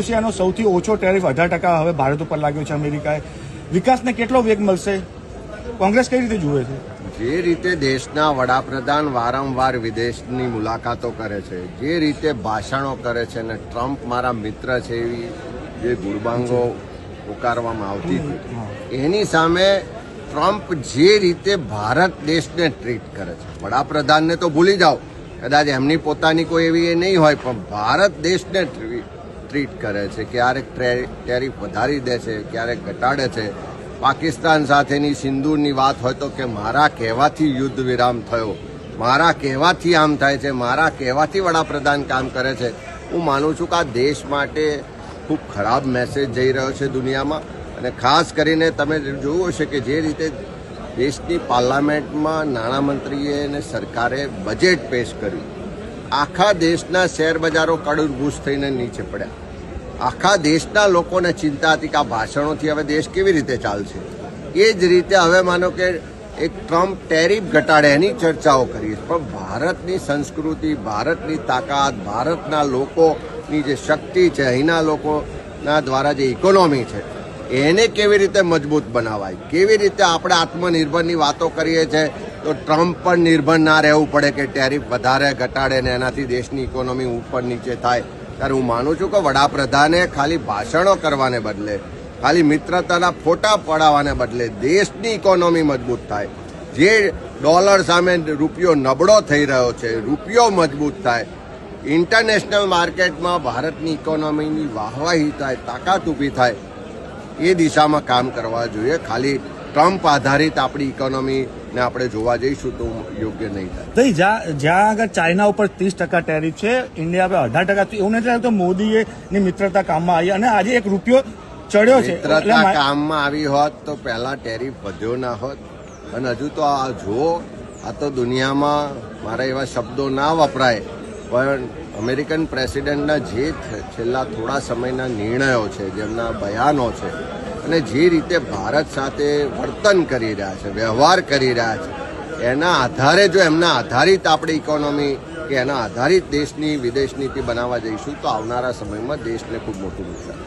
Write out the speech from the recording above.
રશિયાનો સૌથી ઓછો ટેરિફ 18% હવે ભારત ઉપર લાગ્યો છે અમેરિકાએ. વિકાસને કેટલો વેગ મળશે? કોંગ્રેસ કઈ રીતે જુએ છે? જે રીતે દેશના વડાપ્રધાન વારંવાર વિદેશની મુલાકાતો કરે છે, જે રીતે ભાષણો કરે છે અને ટ્રમ્પ મારા મિત્ર છે એવી જે ગુણગાંગો પોકારવામાં આવતી હતી, એની સામે ટ્રમ્પ જે રીતે ભારત દેશને ટ્રીટ કરે છે, વડાપ્રધાનને તો ભૂલી જાઓ, કદાચ એમની પોતાની કોઈ એવી એ નહીં હોય, પણ ભારત દેશને ટ્રીટ કરે છે. ક્યારેક ટેરિફ વધારી દે છે, ક્યારેક ઘટાડે છે. પાકિસ્તાન સાથેની સિંદૂરની વાત હોય તો કે મારા કહેવાથી યુદ્ધ વિરામ થયો, મારા કહેવાથી આમ થાય છે, મારા કહેવાથી વડાપ્રધાન કામ કરે છે. હું માનું છું કે આ દેશ માટે ખૂબ ખરાબ મેસેજ જઈ રહ્યો છે દુનિયામાં. અને ખાસ કરીને તમે જોયું હશે કે જે રીતે દેશની પાર્લામેન્ટમાં નાણામંત્રીએ અને સરકારે બજેટ પેશ કર્યું, આખા દેશના શેર બજારો કડૂરભૂસ થઈને નીચે પડ્યા. આખા દેશના લોકોને ચિંતા હતી કે આ ભાષણોથી હવે દેશ કેવી રીતે ચાલશે. એ જ રીતે હવે માનો કે એક ટ્રમ્પ ટેરિફ ઘટાડે એની ચર્ચાઓ કરીએ, પણ ભારતની સંસ્કૃતિ, ભારતની તાકાત, ભારતના લોકોની જે શક્તિ છે, અહીંના લોકોના દ્વારા જે ઇકોનોમી છે, એને કેવી રીતે મજબૂત બનાવાય, કેવી રીતે આપણે આત્મનિર્ભરની વાતો કરીએ છીએ તો ટ્રમ્પ પણ નિર્ભર ના રહેવું પડે કે ટેરિફ વધારે ઘટાડે ને એનાથી દેશની ઇકોનોમી ઉપર નીચે થાય. ત્યારે હું માનું છું કે વડાપ્રધાને ખાલી ભાષણો કરવાને બદલે, ખાલી મિત્રતાના ફોટા પડાવવાને બદલે દેશની ઇકોનોમી મજબૂત થાય. જે ડોલર સામે રૂપિયો નબળો થઈ રહ્યો છે, રૂપિયો મજબૂત થાય, ઇન્ટરનેશનલ માર્કેટમાં ભારતની ઇકોનોમીની વાહવાહી થાય, તાકાત ઊભી થાય, એ દિશામાં કામ કરવા જોઈએ. ખાલી ટ્રમ્પ આધારિત આપણી ઇકોનોમીને આપણે જોવા જઈશું તો યોગ્ય નહીં થાય. જ્યાં આગળ ચાઇના ઉપર 30% ટેરિફ છે, ઇન્ડિયા પર 18%, એવું નથી લાગતું મોદીએ મિત્રતા કામમાં આવી અને આજે એક રૂપિયો ચડ્યો છે? મિત્રતા કામમાં આવી હોત તો પહેલા ટેરિફ વધ્યો ના હોત. અને હજુ તો આ જુઓ, આ તો દુનિયામાં મારા એવા શબ્દો ના વપરાય, પણ અમેરિકન પ્રેસિડેન્ટના જે છેલ્લા થોડા સમયના નિર્ણયો છે, જેમના બયાનો છે, અને જે રીતે ભારત સાથે વર્તન કરી રહ્યા છે, વ્યવહાર કરી રહ્યા છે, એના આધારે જો એમના આધારિત આપણી ઇકોનોમી કે એના આધારિત દેશની વિદેશ નીતિ બનાવવા જઈશું તો આવનારા સમયમાં દેશને ખૂબ મોટું નુકસાન.